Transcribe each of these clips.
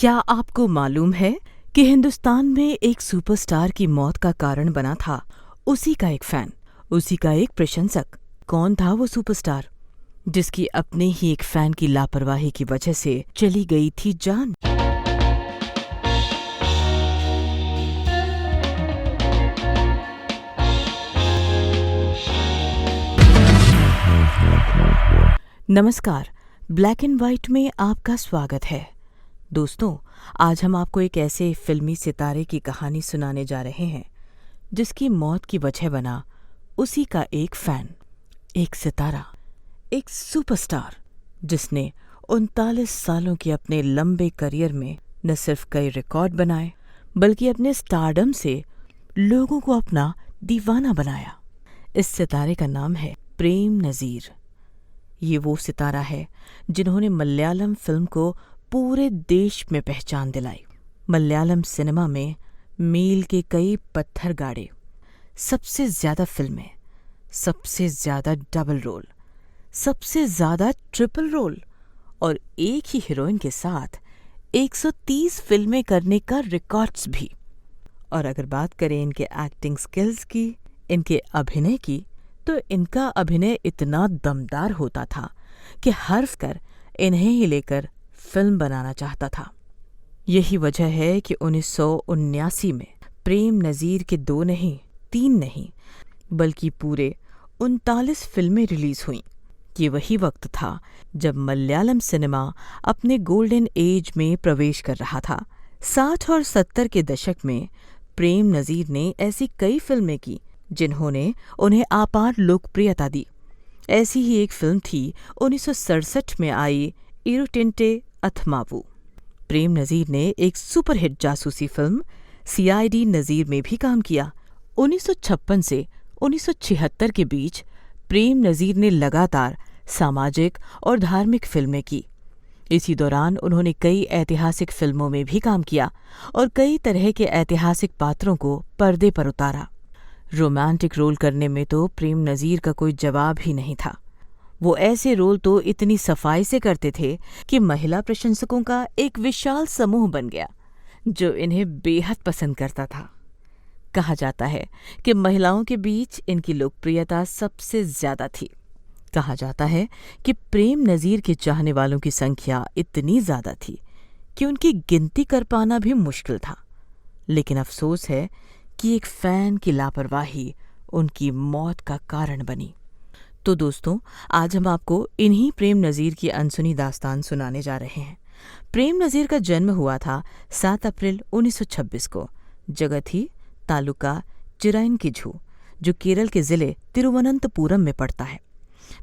क्या आपको मालूम है कि हिंदुस्तान में एक सुपरस्टार की मौत का कारण बना था उसी का एक फैन, उसी का एक प्रशंसक। कौन था वो सुपरस्टार जिसकी अपने ही एक फैन की लापरवाही की वजह से चली गई थी जान? नमस्कार, ब्लैक एंड वाइट में आपका स्वागत है। दोस्तों, आज हम आपको एक ऐसे फिल्मी सितारे की कहानी सुनाने जा रहे हैं जिसकी मौत की वजह बना उसी का एक फैन, एक सितारा, एक सुपरस्टार जिसने 39 सालों के अपने लंबे करियर में न सिर्फ कई रिकॉर्ड बनाए बल्कि अपने स्टारडम से लोगों को अपना दीवाना बनाया। इस सितारे का नाम है प्रेम नज़ीर। ये वो सितारा है जिन्होंने मलयालम फिल्म को पूरे देश में पहचान दिलाई। मलयालम सिनेमा में मील के कई पत्थर गाड़े, सबसे ज्यादा फिल्में, सबसे ज्यादा डबल रोल, सबसे ज्यादा ट्रिपल रोल और एक ही हीरोइन के साथ 130 फिल्में करने का रिकॉर्ड्स भी। और अगर बात करें इनके एक्टिंग स्किल्स की, इनके अभिनय की, तो इनका अभिनय इतना दमदार होता था कि हर कर इन्हें ही लेकर फिल्म बनाना चाहता था। यही वजह है कि 1979 में प्रेम नज़ीर के 2 नहीं, 3 नहीं, बल्कि पूरे 39 फिल्में रिलीज हुईं। ये वही वक्त था जब मलयालम सिनेमा अपने गोल्डन एज में प्रवेश कर रहा था। 60 और 70 के दशक में प्रेम नज़ीर ने ऐसी कई फिल्में की जिन्होंने उन्हें अपार लोकप्रियता दी। ऐसी ही एक फिल्म थी 1967 में आई इरुटिंटे अथमावु। प्रेम नज़ीर ने एक सुपरहिट जासूसी फिल्म CID नज़ीर में भी काम किया। 1956 से 1976 के बीच प्रेम नज़ीर ने लगातार सामाजिक और धार्मिक फिल्में की। इसी दौरान उन्होंने कई ऐतिहासिक फिल्मों में भी काम किया और कई तरह के ऐतिहासिक पात्रों को पर्दे पर उतारा। रोमांटिक रोल करने में तो प्रेम नज़ीर का कोई जवाब ही नहीं था। वो ऐसे रोल तो इतनी सफाई से करते थे कि महिला प्रशंसकों का एक विशाल समूह बन गया जो इन्हें बेहद पसंद करता था। कहा जाता है कि महिलाओं के बीच इनकी लोकप्रियता सबसे ज्यादा थी। कहा जाता है कि प्रेम नज़ीर के चाहने वालों की संख्या इतनी ज्यादा थी कि उनकी गिनती कर पाना भी मुश्किल था। लेकिन अफसोस है कि एक फैन की लापरवाही उनकी मौत का कारण बनी। तो दोस्तों, आज हम आपको इन्हीं प्रेम नज़ीर की अनसुनी दास्तान सुनाने जा रहे हैं। प्रेम नज़ीर का जन्म हुआ था 7 अप्रैल 1926 को। जगह थी तालुका चिरायनकिझु, जो केरल के जिले तिरुवनंतपुरम में पड़ता है।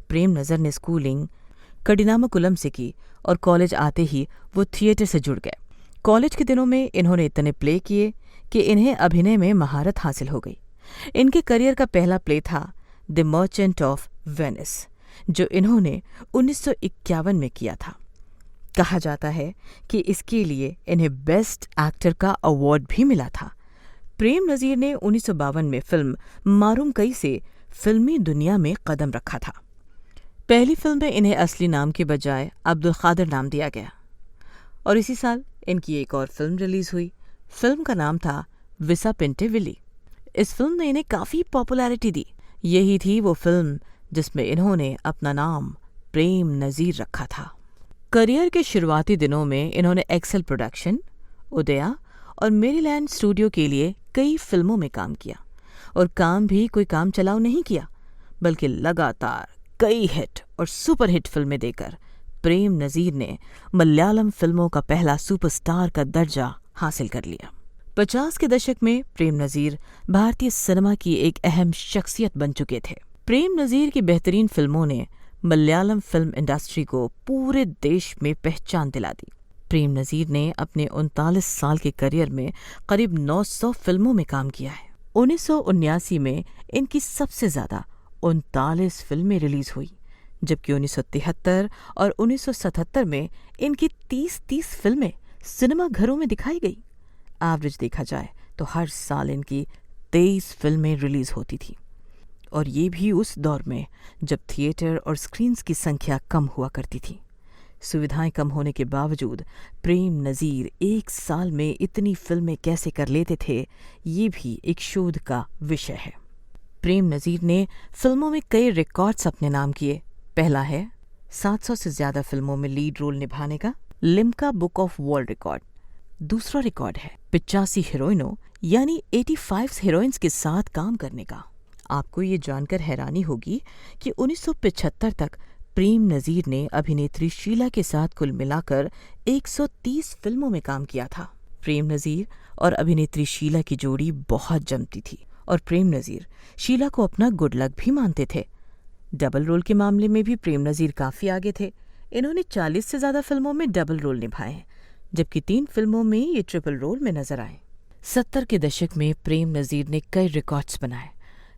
प्रेम नज़ीर ने स्कूलिंग कडिनामकुलम से की और कॉलेज आते ही वो थिएटर से जुड़ गए। कॉलेज के दिनों में इन्होंने इतने प्ले किए कि इन्हें अभिनय में महारत हासिल हो गई। इनके करियर का पहला प्ले था द मर्चेंट ऑफ वेनिस, जो इन्होंने 1951 में किया था। कहा जाता है कि इसके लिए इन्हें बेस्ट एक्टर का अवार्ड भी मिला था। प्रेम नज़ीर ने 1952 में फिल्म मारूम कई से फिल्मी दुनिया में कदम रखा था। पहली फिल्म में इन्हें असली नाम के बजाय अब्दुल कादिर नाम दिया गया और इसी साल इनकी एक और फिल्म रिलीज हुई। फिल्म का नाम था विसा पिंटे विली। इस फिल्म ने इन्हें काफ़ी पॉपुलैरिटी दी। यही थी वो फिल्म जिसमें इन्होंने अपना नाम प्रेम नज़ीर रखा था। करियर के शुरुआती दिनों में इन्होंने एक्सेल प्रोडक्शन, उदया और मेरीलैंड स्टूडियो के लिए कई फिल्मों में काम किया और काम भी कोई काम चलाओ नहीं किया, बल्कि लगातार कई हिट और सुपरहिट फिल्में देकर प्रेम नज़ीर ने मलयालम फिल्मों का पहला सुपरस्टार का दर्जा हासिल कर लिया। 50 के दशक में प्रेम नज़ीर भारतीय सिनेमा की एक अहम शख्सियत बन चुके थे। प्रेम नज़ीर की बेहतरीन फिल्मों ने मलयालम फिल्म इंडस्ट्री को पूरे देश में पहचान दिला दी। प्रेम नज़ीर ने अपने 39 साल के करियर में करीब 900 फिल्मों में काम किया है। 1979 में इनकी सबसे ज्यादा 39 फिल्में रिलीज हुई, जबकि 1973 और 1977 में इनकी 30 फिल्में सिनेमा घरों में दिखाई गई। एवरेज देखा जाए तो हर साल इनकी 23 फिल्में रिलीज होती थी, और ये भी उस दौर में जब थिएटर और स्क्रीन्स की संख्या कम हुआ करती थी। सुविधाएं कम होने के बावजूद प्रेम नज़ीर एक साल में इतनी फिल्में कैसे कर लेते थे, ये भी एक शोध का विषय है। प्रेम नज़ीर ने फिल्मों में कई रिकॉर्ड्स अपने नाम किए। पहला है 700 से ज़्यादा फिल्मों में लीड रोल निभाने का, Limca book of world record. दूसरा रिकॉर्ड है 85 हीरोइनों यानी 85 हीरोइंस के साथ काम करने का। आपको ये जानकर हैरानी होगी कि 1975 तक प्रेम नज़ीर ने अभिनेत्री शीला के साथ कुल मिलाकर 130 फिल्मों में काम किया था। प्रेम नज़ीर और अभिनेत्री शीला की जोड़ी बहुत जमती थी और प्रेम नज़ीर शीला को अपना गुड लक भी मानते थे। डबल रोल के मामले में भी प्रेम नज़ीर काफ़ी आगे थे। इन्होंने 40 से ज़्यादा फिल्मों में डबल रोल निभाए हैं, जबकि 3 फिल्मों में ये ट्रिपल रोल में नजर आए। 70 के दशक में प्रेम नज़ीर ने कई रिकॉर्ड्स बनाए,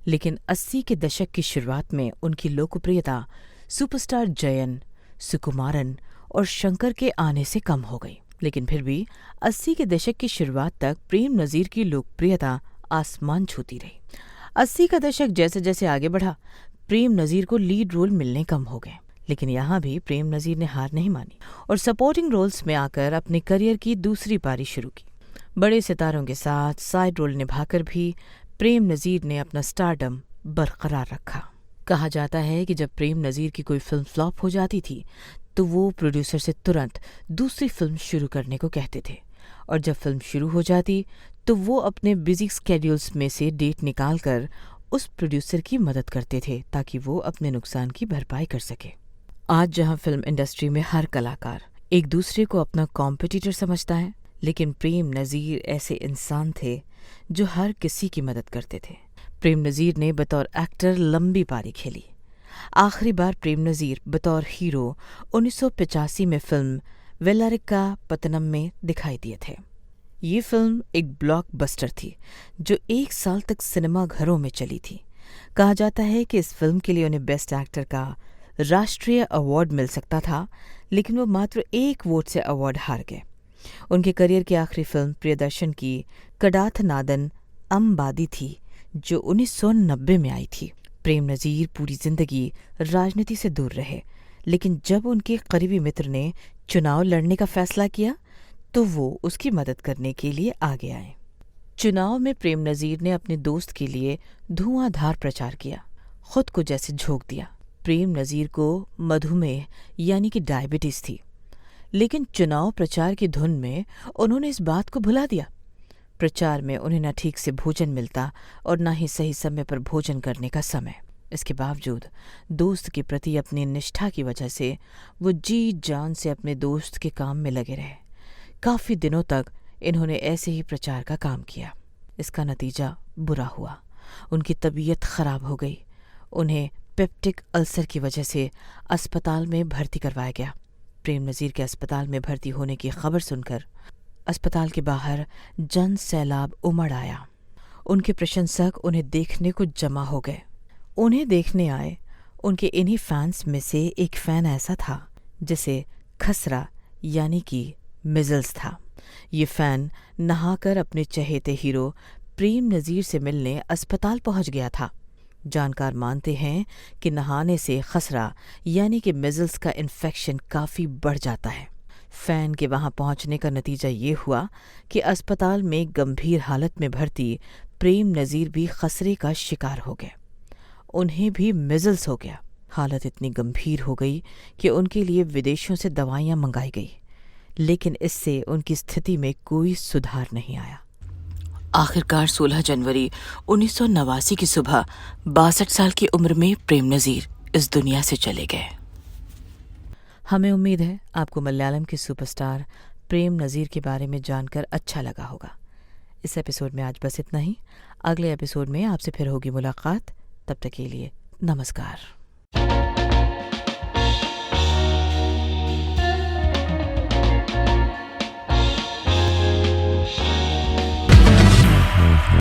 लेकिन 80 के दशक की शुरुआत में उनकी लोकप्रियता सुपरस्टार जयन, सुकुमारन और शंकर के आने से कम हो गई। लेकिन फिर भी 80 के दशक की शुरुआत तक प्रेम नज़ीर की लोकप्रियता आसमान छूती रही। 80 का दशक जैसे जैसे आगे बढ़ा, प्रेम नज़ीर को लीड रोल मिलने कम हो गए, लेकिन यहाँ भी प्रेम नज़ीर ने हार नहीं मानी और सपोर्टिंग रोल्स में आकर अपने करियर की दूसरी पारी शुरू की। बड़े सितारों के साथ साइड रोल निभाकर भी प्रेम नज़ीर ने अपना स्टारडम बरकरार रखा। कहा जाता है कि जब प्रेम नज़ीर की कोई फिल्म फ्लॉप हो जाती थी तो वो प्रोड्यूसर से तुरंत दूसरी फिल्म शुरू करने को कहते थे, और जब फिल्म शुरू हो जाती तो वो अपने बिजी स्केड्यूल्स में से डेट निकालकर उस प्रोड्यूसर की मदद करते थे ताकि वो अपने नुकसान की भरपाई कर सके। आज जहां फिल्म इंडस्ट्री में हर कलाकार एक दूसरे को अपना कॉम्पिटिटर समझता है, लेकिन प्रेम नज़ीर ऐसे इंसान थे जो हर किसी की मदद करते थे। प्रेम नज़ीर ने बतौर एक्टर लंबी पारी खेली। आखिरी बार प्रेम नज़ीर बतौर हीरो 1985 में फिल्म वेलारिका पतनम में दिखाई दिए थे। ये फिल्म एक ब्लॉकबस्टर थी जो 1 साल तक सिनेमा घरों में चली थी। कहा जाता है कि इस फिल्म के लिए उन्हें बेस्ट एक्टर का राष्ट्रीय अवार्ड मिल सकता था, लेकिन वो मात्र 1 वोट से अवार्ड हार गए। उनके करियर की आखिरी फिल्म प्रियदर्शन की कडाथ नादन अम्बादी थी, जो 1990 में आई थी। प्रेम नज़ीर पूरी जिंदगी राजनीति से दूर रहे, लेकिन जब उनके करीबी मित्र ने चुनाव लड़ने का फैसला किया तो वो उसकी मदद करने के लिए आगे आए। चुनाव में प्रेम नज़ीर ने अपने दोस्त के लिए धुआंधार प्रचार किया, खुद को जैसे झोंक दिया। प्रेम नज़ीर को मधुमेह यानी कि डायबिटीज थी, लेकिन चुनाव प्रचार की धुन में उन्होंने इस बात को भुला दिया। प्रचार में उन्हें न ठीक से भोजन मिलता और न ही सही समय पर भोजन करने का समय। इसके बावजूद दोस्त के प्रति अपनी निष्ठा की वजह से वो जी जान से अपने दोस्त के काम में लगे रहे। काफ़ी दिनों तक इन्होंने ऐसे ही प्रचार का काम किया। इसका नतीजा बुरा हुआ, उनकी तबीयत खराब हो गई। उन्हें पेप्टिक अल्सर की वजह से अस्पताल में भर्ती करवाया गया। प्रेम नज़ीर के अस्पताल में भर्ती होने की खबर सुनकर अस्पताल के बाहर जन सैलाब उमड़ आया। उनके प्रशंसक उन्हें देखने को जमा हो गए। उन्हें देखने आए उनके इन्हीं फैंस में से एक फ़ैन ऐसा था जिसे खसरा यानी कि मिज़ल्स था। ये फ़ैन नहाकर अपने चहेते हीरो प्रेम नज़ीर से मिलने अस्पताल पहुंच गया था। जानकार मानते हैं कि नहाने से खसरा यानी कि मिज़ल्स का इन्फेक्शन काफ़ी बढ़ जाता है। फ़ैन के वहां पहुंचने का नतीजा ये हुआ कि अस्पताल में गंभीर हालत में भर्ती प्रेम नज़ीर भी खसरे का शिकार हो गए। उन्हें भी मिज़ल्स हो गया। हालत इतनी गंभीर हो गई कि उनके लिए विदेशों से दवाइयां मंगाई गई, लेकिन इससे उनकी स्थिति में कोई सुधार नहीं आया। आखिरकार 16 जनवरी 1989 की सुबह 62 साल की उम्र में प्रेम नज़ीर इस दुनिया से चले गए। हमें उम्मीद है आपको मलयालम के सुपरस्टार प्रेम नज़ीर के बारे में जानकर अच्छा लगा होगा। इस एपिसोड में आज बस इतना ही। अगले एपिसोड में आपसे फिर होगी मुलाकात। तब तक के लिए नमस्कार।